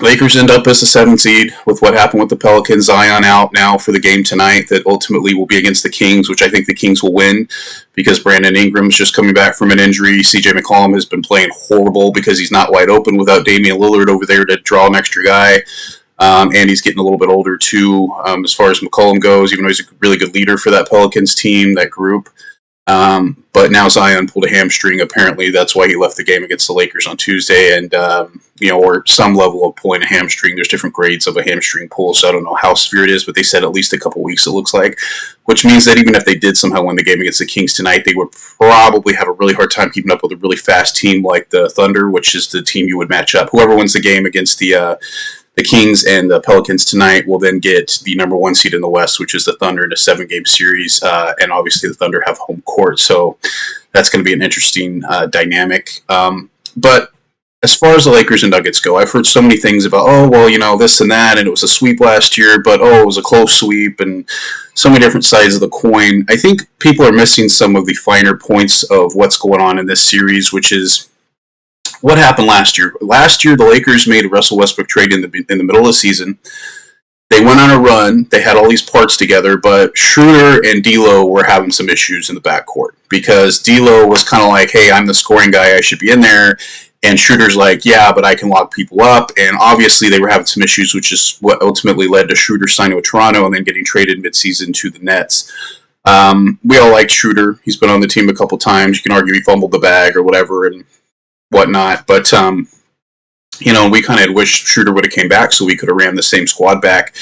Lakers end up as the 7th seed with what happened with the Pelicans. Zion out now for the game tonight that ultimately will be against the Kings, which I think the Kings will win because Brandon Ingram's just coming back from an injury. CJ McCollum has been playing horrible because he's not wide open without Damian Lillard over there to draw an extra guy. And he's getting a little bit older too, as far as McCollum goes, even though he's a really good leader for that Pelicans team, that group. But now Zion pulled a hamstring. Apparently, that's why he left the game against the Lakers on Tuesday. And, or some level of pulling a hamstring. There's different grades of a hamstring pull, so I don't know how severe it is, but they said at least a couple weeks, it looks like. Which means that even if they did somehow win the game against the Kings tonight, they would probably have a really hard time keeping up with a really fast team like the Thunder, which is the team you would match up. Whoever wins the game against the Kings and the Pelicans tonight will then get the number 1 seed in the West, which is the Thunder, in a 7-game series. And obviously the Thunder have home court, so that's going to be an interesting dynamic. But as far as the Lakers and Nuggets go, I've heard so many things about, this and that, and it was a sweep last year, but, it was a close sweep, and so many different sides of the coin. I think people are missing some of the finer points of what's going on in this series, which is what happened last year. Last year, the Lakers made a Russell Westbrook trade in the middle of the season. They went on a run. They had all these parts together, but Schroeder and D'Lo were having some issues in the backcourt because D'Lo was kind of like, hey, I'm the scoring guy. I should be in there. And Schroeder's like, yeah, but I can lock people up. And obviously they were having some issues, which is what ultimately led to Schroeder signing with Toronto and then getting traded midseason to the Nets. We all like Schroeder. He's been on the team a couple times. You can argue he fumbled the bag or whatever and whatnot. But, we kind of had wished Schroeder would have came back so we could have ran the same squad back.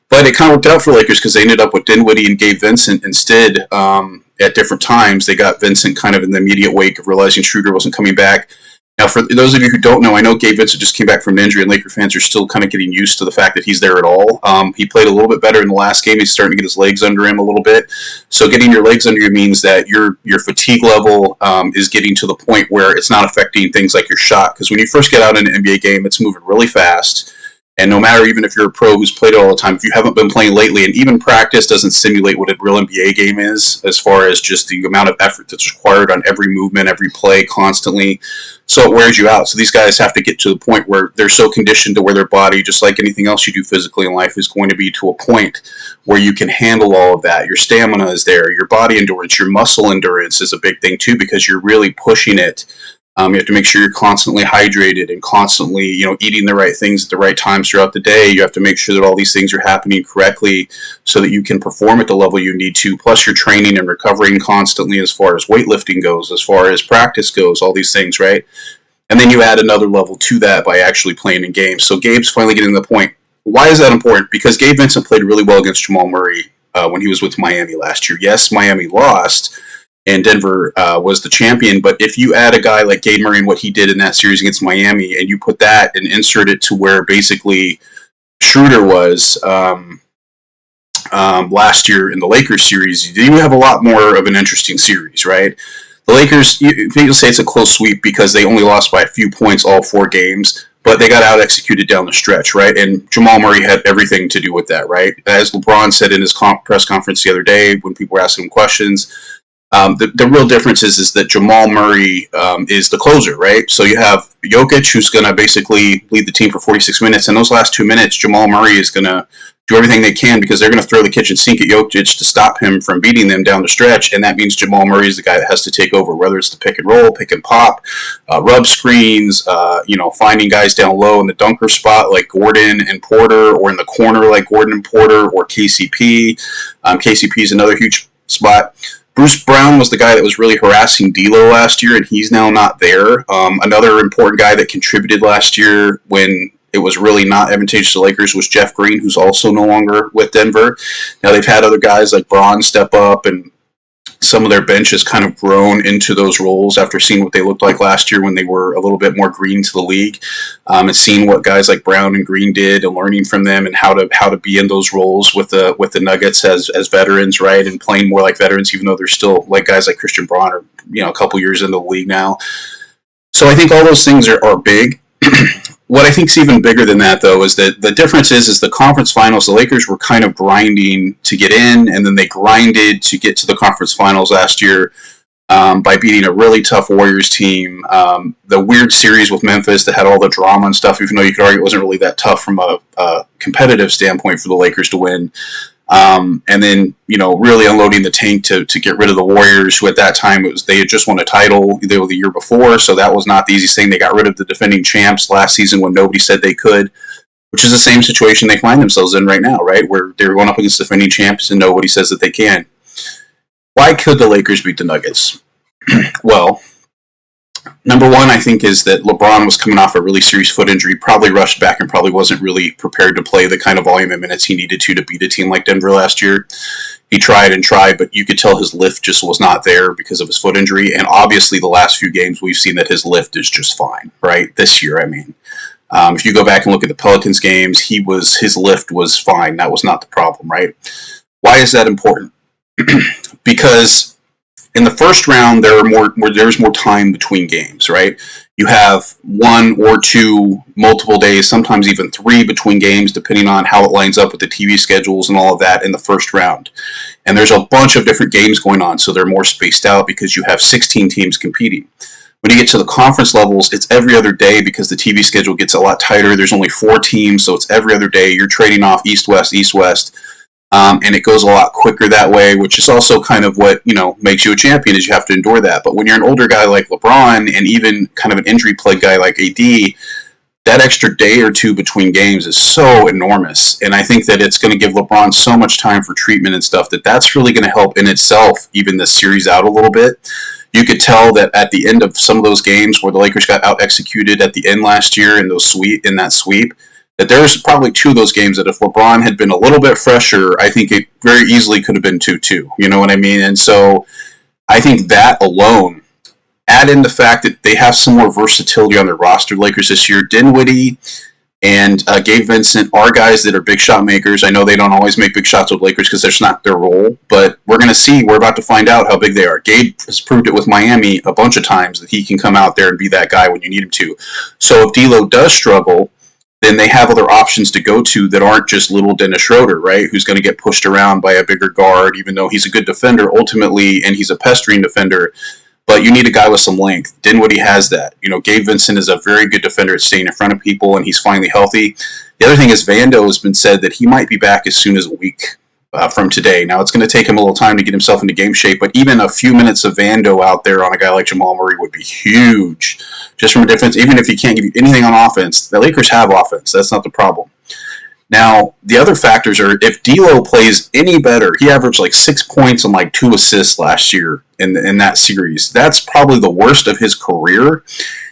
But it kind of worked out for Lakers because they ended up with Dinwiddie and Gabe Vincent instead at different times. They got Vincent kind of in the immediate wake of realizing Schroeder wasn't coming back. Now, for those of you who don't know, I know Gabe Vincent just came back from an injury, and Laker fans are still kind of getting used to the fact that he's there at all. He played a little bit better in the last game. He's starting to get his legs under him a little bit. So getting your legs under you means that your fatigue level is getting to the point where it's not affecting things like your shot. Because when you first get out in an NBA game, it's moving really fast. And no matter, even if you're a pro who's played it all the time, if you haven't been playing lately, and even practice doesn't simulate what a real NBA game is, as far as just the amount of effort that's required on every movement, every play, constantly. So it wears you out. So these guys have to get to the point where they're so conditioned to where their body, just like anything else you do physically in life, is going to be to a point where you can handle all of that. Your stamina is there. Your body endurance, your muscle endurance is a big thing too, because you're really pushing it. You have to make sure you're constantly hydrated and constantly, eating the right things at the right times throughout the day. You have to make sure that all these things are happening correctly so that you can perform at the level you need to. Plus, you're training and recovering constantly as far as weightlifting goes, as far as practice goes, all these things, right? And then you add another level to that by actually playing in games. So Gabe's finally getting to the point. Why is that important? Because Gabe Vincent played really well against Jamal Murray when he was with Miami last year. Yes, Miami lost, and Denver was the champion. But if you add a guy like Gabe Murray and what he did in that series against Miami, and you put that and insert it to where basically Schroeder was last year in the Lakers series, you have a lot more of an interesting series, right? The Lakers, people say it's a close sweep because they only lost by a few points all 4 games, but they got out-executed down the stretch, right? And Jamal Murray had everything to do with that, right? As LeBron said in his press conference the other day when people were asking him questions, the real difference is that Jamal Murray is the closer, right? So you have Jokic, who's going to basically lead the team for 46 minutes. And those last 2 minutes, Jamal Murray is going to do everything they can because they're going to throw the kitchen sink at Jokic to stop him from beating them down the stretch. And that means Jamal Murray is the guy that has to take over, whether it's the pick and roll, pick and pop, rub screens, finding guys down low in the dunker spot like Gordon and Porter, or in the corner like Gordon and Porter, or KCP. KCP is another huge spot. Bruce Brown was the guy that was really harassing D'Lo last year, and he's now not there. Another important guy that contributed last year when it was really not advantageous to the Lakers was Jeff Green, who's also no longer with Denver. Now they've had other guys like Braun step up, and some of their bench has kind of grown into those roles after seeing what they looked like last year when they were a little bit more green to the league, and seeing what guys like Brown and Green did and learning from them and how to be in those roles with the Nuggets as veterans, right, and playing more like veterans, even though they're still like guys like Christian Braun are a couple years into the league now. So I think all those things are big. What I think is even bigger than that, though, is that the difference is the conference finals, the Lakers were kind of grinding to get in, and then they grinded to get to the conference finals last year, by beating a really tough Warriors team. The weird series with Memphis that had all the drama and stuff, even though you could argue it wasn't really that tough from a competitive standpoint for the Lakers to win. And then, really unloading the tank to get rid of the Warriors, who at that time they had just won a title the year before, so that was not the easiest thing. They got rid of the defending champs last season when nobody said they could, which is the same situation they find themselves in right now, right? Where they're going up against defending champs and nobody says that they can. Why could the Lakers beat the Nuggets? Well, number one, I think, is that LeBron was coming off a really serious foot injury, probably rushed back and probably wasn't really prepared to play the kind of volume of minutes he needed to beat a team like Denver last year. He tried and tried, but you could tell his lift just was not there because of his foot injury. And obviously, the last few games, we've seen that his lift is just fine, right? This year, I mean. If you go back and look at the Pelicans games, his lift was fine. That was not the problem, right? Why is that important? Because in the first round, there's more time between games, right? You have 1 or 2 multiple days, sometimes even 3 between games, depending on how it lines up with the TV schedules and all of that in the first round. And there's a bunch of different games going on, so they're more spaced out because you have 16 teams competing. When you get to the conference levels, it's every other day because the TV schedule gets a lot tighter. There's only 4 teams, so it's every other day. You're trading off east-west, east-west. And it goes a lot quicker that way, which is also kind of what, makes you a champion, is you have to endure that. But when you're an older guy like LeBron and even kind of an injury-plagued guy like AD, that extra day or 2 between games is so enormous. And I think that it's going to give LeBron so much time for treatment and stuff that's really going to help in itself even this series out a little bit. You could tell that at the end of some of those games where the Lakers got out-executed at the end last year in that sweep, that there's probably 2 of those games that if LeBron had been a little bit fresher, I think it very easily could have been 2-2. You know what I mean? And so I think that alone, add in the fact that they have some more versatility on their roster, Lakers this year. Dinwiddie and Gabe Vincent are guys that are big shot makers. I know they don't always make big shots with Lakers because that's not their role, but we're going to see. We're about to find out how big they are. Gabe has proved it with Miami a bunch of times that he can come out there and be that guy when you need him to. So if D'Lo does struggle, then they have other options to go to that aren't just little Dennis Schroeder, right, who's going to get pushed around by a bigger guard, even though he's a good defender ultimately, and he's a pestering defender. But you need a guy with some length. Dinwiddie has that. Gabe Vincent is a very good defender at staying in front of people, and he's finally healthy. The other thing is Vando has been said that he might be back as soon as a week from today. Now, it's going to take him a little time to get himself into game shape, but even a few minutes of Vando out there on a guy like Jamal Murray would be huge. Just from a defense, even if he can't give you anything on offense, the Lakers have offense. That's not the problem. Now, the other factors are if D'Lo plays any better, he averaged like 6 points and like 2 assists last year in that series. That's probably the worst of his career.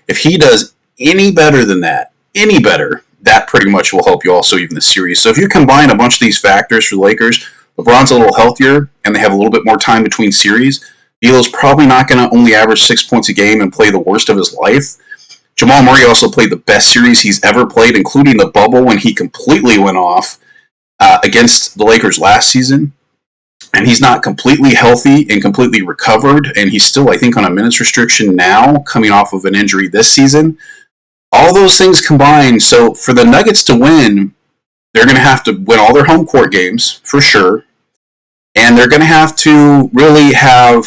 If he does any better than that, that pretty much will help you also even the series. So if you combine a bunch of these factors for the Lakers, LeBron's a little healthier and they have a little bit more time between series. D'Lo's probably not going to only average 6 points a game and play the worst of his life. Jamal Murray also played the best series he's ever played, including the bubble when he completely went off against the Lakers last season. And he's not completely healthy and completely recovered, and he's still, I think, on a minutes restriction now, coming off of an injury this season. All those things combined, so for the Nuggets to win, they're going to have to win all their home court games, for sure. And they're going to have to really have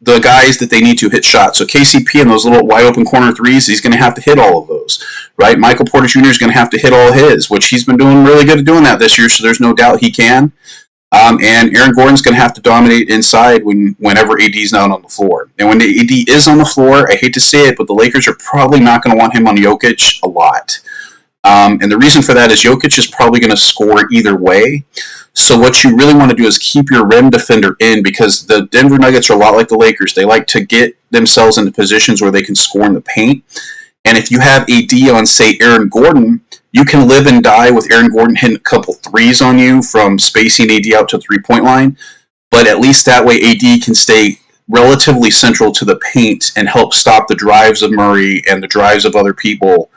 the guys that they need to hit shots. So KCP and those little wide open corner threes, he's going to have to hit all of those, right? Michael Porter Jr. is going to have to hit all his, which he's been doing really good at doing that this year, so there's no doubt he can. And Aaron Gordon's going to have to dominate inside whenever AD's not on the floor. And when the AD is on the floor, I hate to say it, but the Lakers are probably not going to want him on Jokic a lot. And the reason for that is Jokic is probably going to score either way. So what you really want to do is keep your rim defender in, because the Denver Nuggets are a lot like the Lakers. They like to get themselves into positions where they can score in the paint. And if you have AD on, say, Aaron Gordon, you can live and die with Aaron Gordon hitting a couple threes on you from spacing AD out to the three-point line. But at least that way AD can stay relatively central to the paint and help stop the drives of Murray and the drives of other people.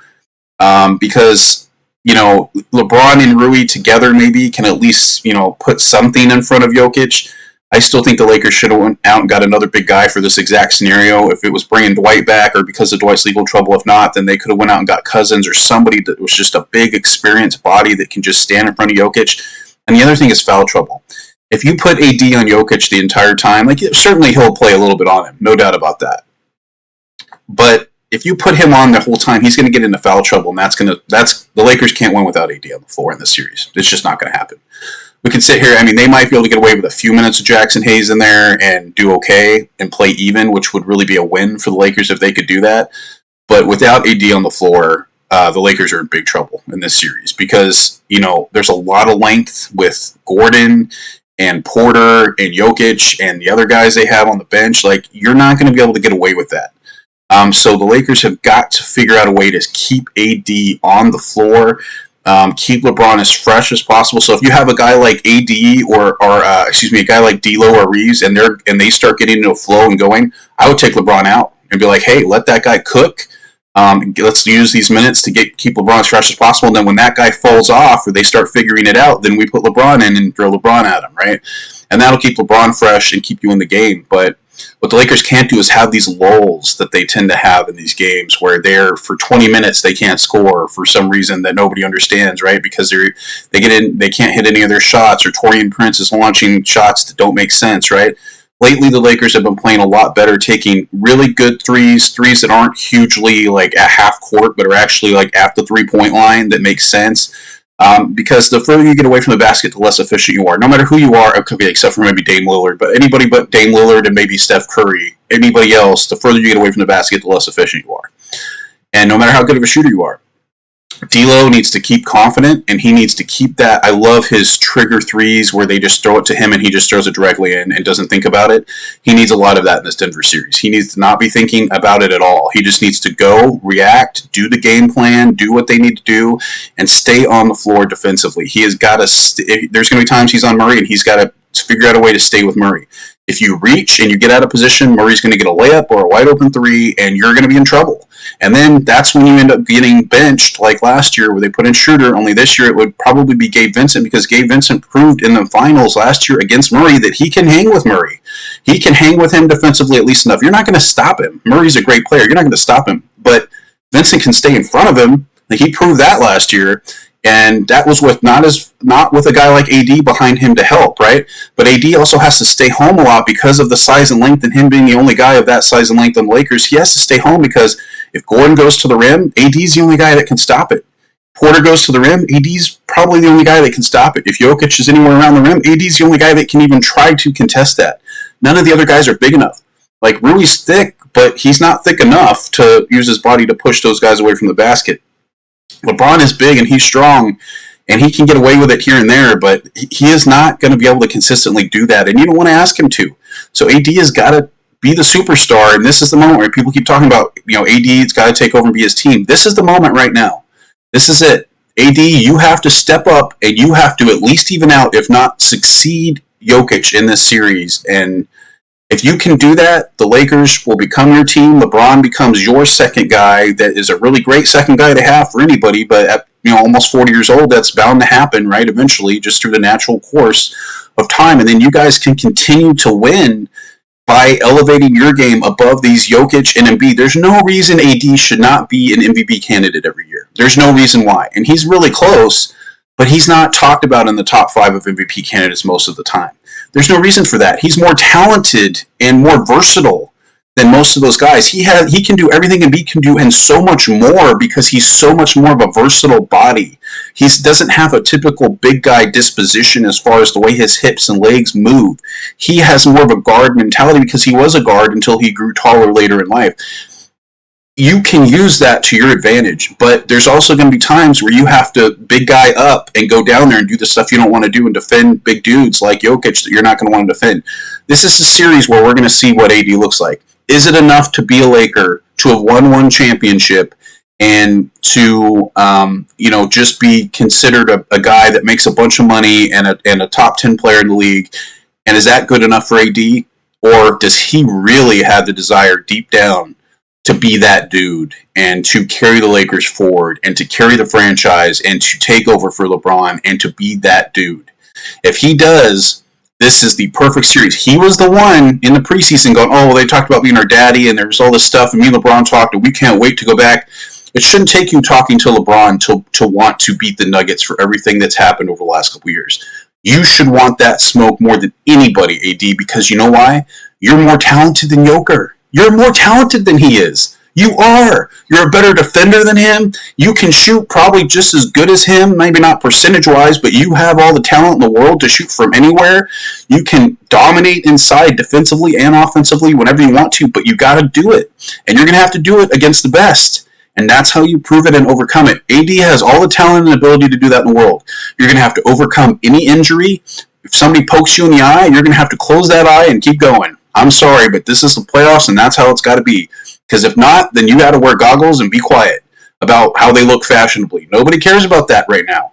Because, LeBron and Rui together maybe can at least, put something in front of Jokic. I still think the Lakers should have went out and got another big guy for this exact scenario. If it was bringing Dwight back or because of Dwight's legal trouble, if not, then they could have went out and got Cousins or somebody that was just a big experienced body that can just stand in front of Jokic. And the other thing is foul trouble. If you put AD on Jokic the entire time, like certainly he'll play a little bit on him, no doubt about that. But if you put him on the whole time, he's going to get into foul trouble, and that's the Lakers can't win without AD on the floor in this series. It's just not going to happen. We can sit here. I mean, they might be able to get away with a few minutes of Jackson Hayes in there and do okay and play even, which would really be a win for the Lakers if they could do that. But without AD on the floor, the Lakers are in big trouble in this series because, there's a lot of length with Gordon and Porter and Jokic and the other guys they have on the bench. Like, you're not going to be able to get away with that. So the Lakers have got to figure out a way to keep AD on the floor, keep LeBron as fresh as possible. So if you have a guy like AD or a guy like D'Lo or Reeves, and they start getting into a flow and going, I would take LeBron out and be like, hey, let that guy cook. Let's use these minutes to keep LeBron as fresh as possible. And then when that guy falls off or they start figuring it out, then we put LeBron in and throw LeBron at him, right? And that'll keep LeBron fresh and keep you in the game. But what the Lakers can't do is have these lulls that they tend to have in these games where for 20 minutes they can't score for some reason that nobody understands, right? Because they can't hit any of their shots, or Taurean Prince is launching shots that don't make sense, right? Lately, the Lakers have been playing a lot better, taking really good threes that aren't hugely like at half court, but are actually like at the 3-point line that makes sense. Because the further you get away from the basket, the less efficient you are. No matter who you are, except for maybe Dame Lillard, but anybody but Dame Lillard and maybe Steph Curry, anybody else, the further you get away from the basket, the less efficient you are. And no matter how good of a shooter you are, D'Lo needs to keep confident, and he needs to keep that. I love his trigger threes where they just throw it to him and he just throws it directly in and doesn't think about it. He needs a lot of that in this Denver series. He needs to not be thinking about it at all. He just needs to go, react, do the game plan, do what they need to do, and stay on the floor defensively. He has got to. There's going to be times he's on Murray, and he's got to figure out a way to stay with Murray. If you reach and you get out of position, Murray's going to get a layup or a wide open three, and you're going to be in trouble. And then that's when you end up getting benched like last year where they put in Schroeder. Only this year it would probably be Gabe Vincent, because Gabe Vincent proved in the finals last year against Murray that he can hang with Murray. He can hang with him defensively at least enough. You're not going to stop him. Murray's a great player. You're not going to stop him. But Vincent can stay in front of him. Like, he proved that last year. And that was with not with a guy like AD behind him to help, right? But AD also has to stay home a lot because of the size and length, and him being the only guy of that size and length on the Lakers. He has to stay home because if Gordon goes to the rim, AD's the only guy that can stop it. Porter goes to the rim, AD's probably the only guy that can stop it. If Jokic is anywhere around the rim, AD's the only guy that can even try to contest that. None of the other guys are big enough. Like, Rui's thick, but he's not thick enough to use his body to push those guys away from the basket. LeBron is big and he's strong, and he can get away with it here and there, but he is not going to be able to consistently do that, and you don't want to ask him to. So AD has got to be the superstar, and this is the moment where people keep talking about, AD's got to take over and be his team. This is the moment right now. This is it. AD, you have to step up, and you have to at least even out, if not succeed, Jokic in this series. And if you can do that, the Lakers will become your team. LeBron becomes your second guy. That is a really great second guy to have for anybody, but at almost 40 years old, that's bound to happen, right, eventually, just through the natural course of time. And then you guys can continue to win by elevating your game above these Jokic and Embiid. There's no reason AD should not be an MVP candidate every year. There's no reason why. And he's really close, but he's not talked about in the top 5 of MVP candidates most of the time. There's no reason for that. He's more talented and more versatile than most of those guys. He can do everything Embiid can do and so much more, because he's so much more of a versatile body. He doesn't have a typical big guy disposition as far as the way his hips and legs move. He has more of a guard mentality because he was a guard until he grew taller later in life. You can use that to your advantage, but there's also going to be times where you have to big guy up and go down there and do the stuff you don't want to do and defend big dudes like Jokic that you're not going to want to defend. This is a series where we're going to see what AD looks like. Is it enough to be a Laker, to have won one championship, and to just be considered a guy that makes a bunch of money and a top 10 player in the league? And is that good enough for AD? Or does he really have the desire deep down to be that dude and to carry the Lakers forward and to carry the franchise and to take over for LeBron and to be that dude? If he does, this is the perfect series. He was the one in the preseason going, oh, they talked about being our daddy and there's all this stuff, and me and LeBron talked and we can't wait to go back. It shouldn't take you talking to LeBron to want to beat the Nuggets for everything that's happened over the last couple of years. You should want that smoke more than anybody, AD, because you know why? You're more talented than Joker. You're more talented than he is. You are. You're a better defender than him. You can shoot probably just as good as him, maybe not percentage-wise, but you have all the talent in the world to shoot from anywhere. You can dominate inside defensively and offensively whenever you want to, but you got to do it. And you're going to have to do it against the best. And that's how you prove it and overcome it. AD has all the talent and ability to do that in the world. You're going to have to overcome any injury. If somebody pokes you in the eye, you're going to have to close that eye and keep going. I'm sorry, but this is the playoffs, and that's how it's got to be. Because if not, then you got to wear goggles and be quiet about how they look fashionably. Nobody cares about that right now.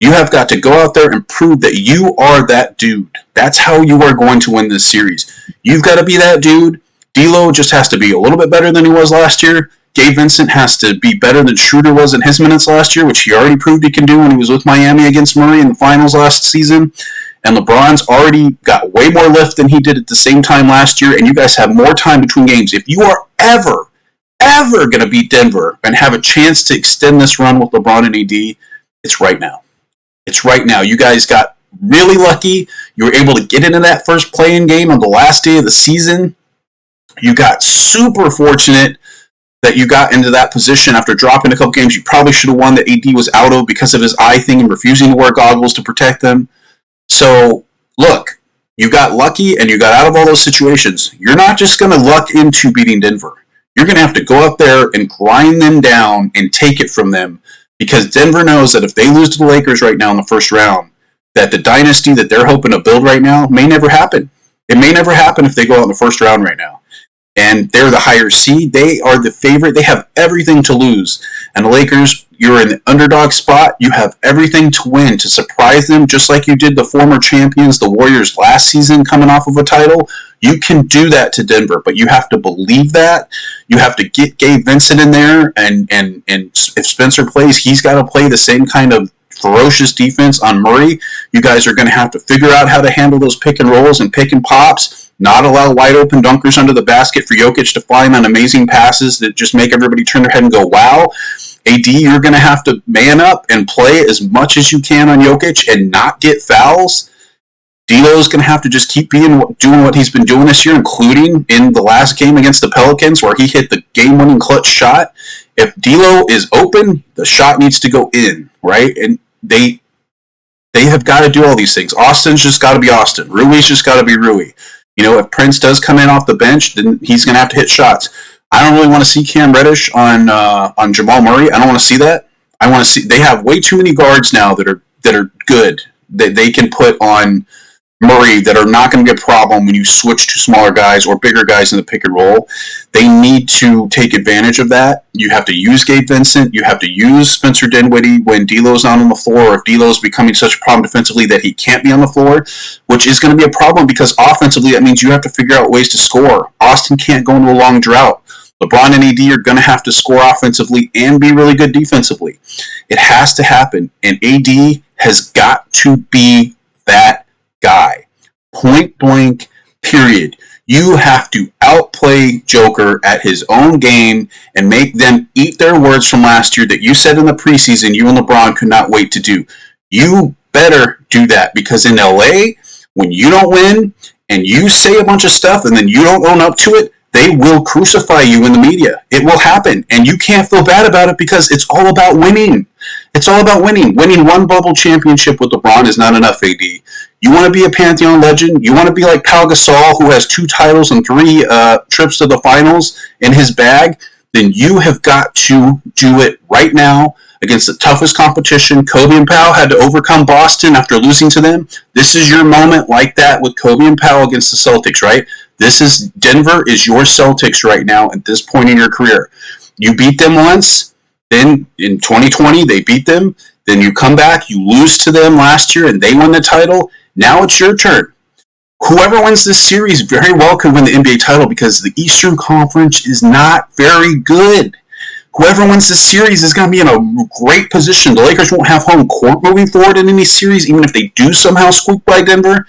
You have got to go out there and prove that you are that dude. That's how you are going to win this series. You've got to be that dude. D'Lo just has to be a little bit better than he was last year. Gabe Vincent has to be better than Schroeder was in his minutes last year, which he already proved he can do when he was with Miami against Murray in the finals last season. And LeBron's already got way more lift than he did at the same time last year, and you guys have more time between games. If you are ever going to beat Denver and have a chance to extend this run with LeBron and AD, it's right now. It's right now. You guys got really lucky. You were able to get into that first play-in game on the last day of the season. You got super fortunate that you got into that position after dropping a couple games you probably should have won that AD was out of because of his eye thing and refusing to wear goggles to protect them. So, look, you got lucky and you got out of all those situations. You're not just going to luck into beating Denver. You're going to have to go out there and grind them down and take it from them because Denver knows that if they lose to the Lakers right now in the first round, that the dynasty that they're hoping to build right now may never happen. It may never happen if they go out in the first round right now. And they're the higher seed. They are the favorite. They have everything to lose. And the Lakers, you're in the underdog spot. You have everything to win, to surprise them, just like you did the former champions, the Warriors, last season coming off of a title. You can do that to Denver, but you have to believe that. You have to get Gabe Vincent in there, and if Spencer plays, he's got to play the same kind of ferocious defense on Murray. You guys are going to have to figure out how to handle those pick and rolls and pick and pops, not allow wide open dunkers under the basket for Jokic to find on amazing passes that just make everybody turn their head and go, wow. AD, you're going to have to man up and play as much as you can on Jokic and not get fouls. D'Lo's going to have to just keep doing what he's been doing this year, including in the last game against the Pelicans where he hit the game-winning clutch shot. If D'Lo is open, the shot needs to go in, right? And they have got to do all these things. Austin's just got to be Austin. Rui's just got to be Rui. You know, if Prince does come in off the bench, then he's going to have to hit shots. I don't really want to see Cam Reddish on Jamal Murray. I don't want to see that. I want to see. They have way too many guards now that are good that they can put on Murray that are not going to be a problem when you switch to smaller guys or bigger guys in the pick and roll. They need to take advantage of that. You have to use Gabe Vincent. You have to use Spencer Dinwiddie when D'Lo's not on the floor, or if D'Lo's becoming such a problem defensively that he can't be on the floor, which is going to be a problem because offensively that means you have to figure out ways to score. Austin can't go into a long drought. LeBron and AD are going to have to score offensively and be really good defensively. It has to happen, and AD has got to be that guy. Point blank, period. You have to outplay Joker at his own game and make them eat their words from last year that you said in the preseason you and LeBron could not wait to do. You better do that because in LA, when you don't win and you say a bunch of stuff and then you don't own up to it, they will crucify you in the media. It will happen, and you can't feel bad about it because it's all about winning. It's all about winning. Winning one bubble championship with LeBron is not enough, AD. You want to be a Pantheon legend? You want to be like Pau Gasol, who has 2 titles and 3 trips to the finals in his bag? Then you have got to do it right now against the toughest competition. Kobe and Pau had to overcome Boston after losing to them. This is your moment like that with Kobe and Pau against the Celtics, right? Denver is your Celtics right now at this point in your career. You beat them once, then in 2020 they beat them, then you come back, you lose to them last year and they won the title. Now it's your turn. Whoever wins this series very well could win the NBA title because the Eastern Conference is not very good. Whoever wins this series is going to be in a great position. The Lakers won't have home court moving forward in any series, even if they do somehow squeak by Denver.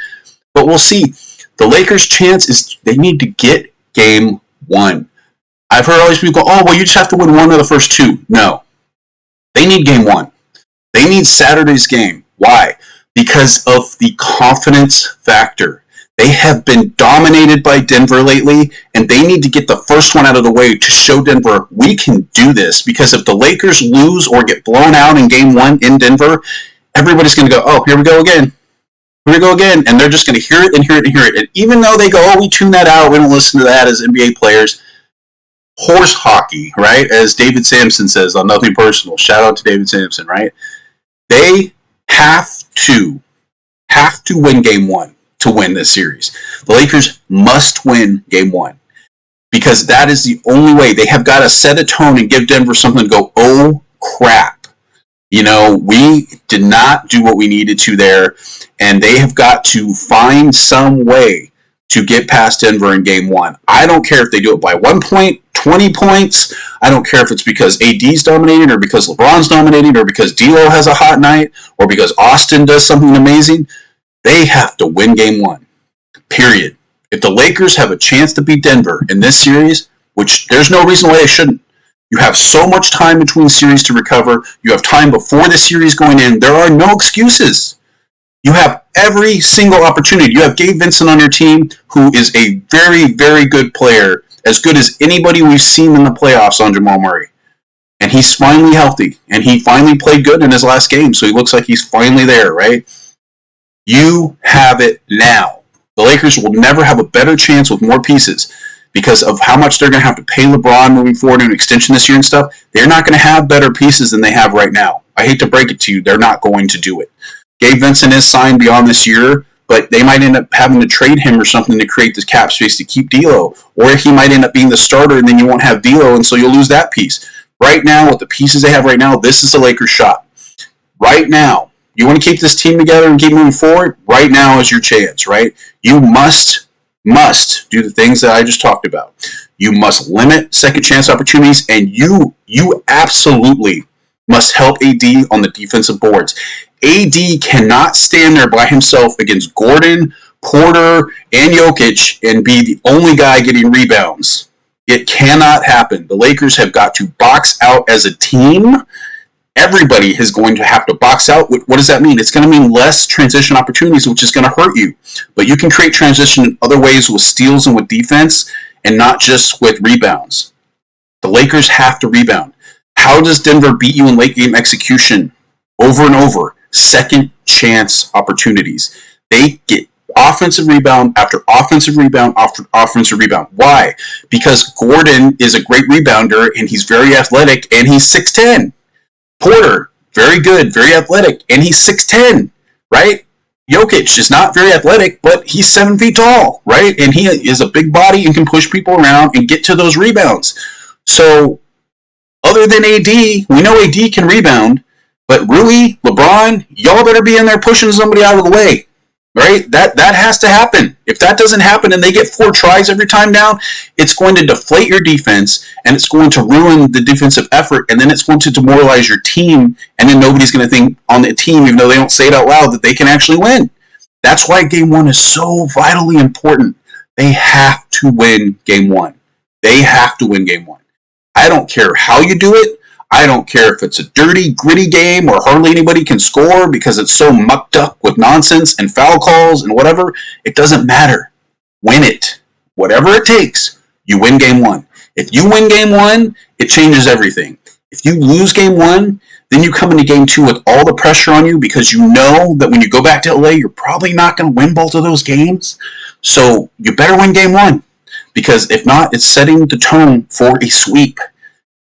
But we'll see. The Lakers' chance is they need to get game 1. I've heard all these people go, oh, well, you just have to win one of the first 2. No. They need game 1. They need Saturday's game. Why? because of the confidence factor. They have been dominated by Denver lately, and they need to get the first one out of the way to show Denver we can do this. Because if the Lakers lose or get blown out in game one in Denver, everybody's going to go, oh, here we go again. Here we go again. And they're just going to hear it and hear it and hear it. And even though they go, oh, we tune that out, we don't listen to that as NBA players, horse hockey, right? As David Sampson says on Nothing Personal. Shout out to David Sampson, right? They have to win game one to win this series. The Lakers must win game one because that is the only way. They have got to set a tone and give Denver something to go, oh, crap. You know, we did not do what we needed to there, and they have got to find some way to get past Denver in game one. I don't care if they do it by 1 point, 20 points. I don't care if it's because AD's dominating or because LeBron's dominating or because D'Lo has a hot night or because Austin does something amazing. They have to win game one, period. If the Lakers have a chance to beat Denver in this series, which there's no reason why they shouldn't, you have so much time between series to recover. You have time before the series going in. There are no excuses. You have every single opportunity. You have Gabe Vincent on your team, who is a very, very good player, as good as anybody we've seen in the playoffs on Jamal Murray. And he's finally healthy, and he finally played good in his last game, so he looks like he's finally there, right? You have it now. The Lakers will never have a better chance with more pieces because of how much they're going to have to pay LeBron moving forward in an extension this year and stuff. They're not going to have better pieces than they have right now. I hate to break it to you. They're not going to do it. Gabe Vincent is signed beyond this year, but they might end up having to trade him or something to create this cap space to keep D'Lo. Or he might end up being the starter and then you won't have D'Lo and so you'll lose that piece. Right now, with the pieces they have right now, this is the Lakers' shot. Right now, you want to keep this team together and keep moving forward? Right now is your chance, right? You must do the things that I just talked about. You must limit second chance opportunities, and you absolutely must help AD on the defensive boards. AD cannot stand there by himself against Gordon, Porter, and Jokic and be the only guy getting rebounds. It cannot happen. The Lakers have got to box out as a team. Everybody is going to have to box out. What does that mean? It's going to mean less transition opportunities, which is going to hurt you. But you can create transition in other ways with steals and with defense and not just with rebounds. The Lakers have to rebound. How does Denver beat you in late game execution over and over? Second chance opportunities. They get offensive rebound after offensive rebound after offensive rebound. Why? Because Gordon is a great rebounder and he's very athletic and he's 6'10". Porter, very good, very athletic, and he's 6'10", right? Jokic is not very athletic, but he's 7 feet tall, right? And he is a big body and can push people around and get to those rebounds. So, other than AD, we know AD can rebound, but Rui, LeBron, y'all better be in there pushing somebody out of the way, right? That has to happen. If that doesn't happen and they get 4 tries every time down, it's going to deflate your defense and it's going to ruin the defensive effort and then it's going to demoralize your team and then nobody's going to think on the team, even though they don't say it out loud, that they can actually win. That's why game one is so vitally important. They have to win game one. They have to win game one. I don't care how you do it. I don't care if it's a dirty, gritty game or hardly anybody can score because it's so mucked up with nonsense and foul calls and whatever. It doesn't matter. Win it. Whatever it takes, you win game one. If you win game one, it changes everything. If you lose game one, then you come into game two with all the pressure on you because you know that when you go back to LA, you're probably not going to win both of those games. So you better win game one because if not, it's setting the tone for a sweep.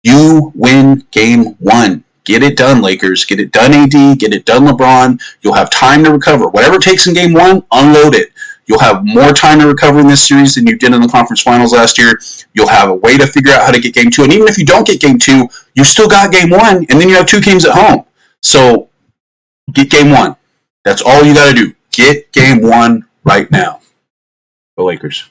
You win game one. Get it done, Lakers. Get it done, AD. Get it done, LeBron. You'll have time to recover. Whatever it takes in game one, unload it. You'll have more time to recover in this series than you did in the conference finals last year. You'll have a way to figure out how to get game two. And even if you don't get game two, you still got game one, and then you have 2 games at home. So get game one. That's all you got to do. Get game one right now. The Lakers.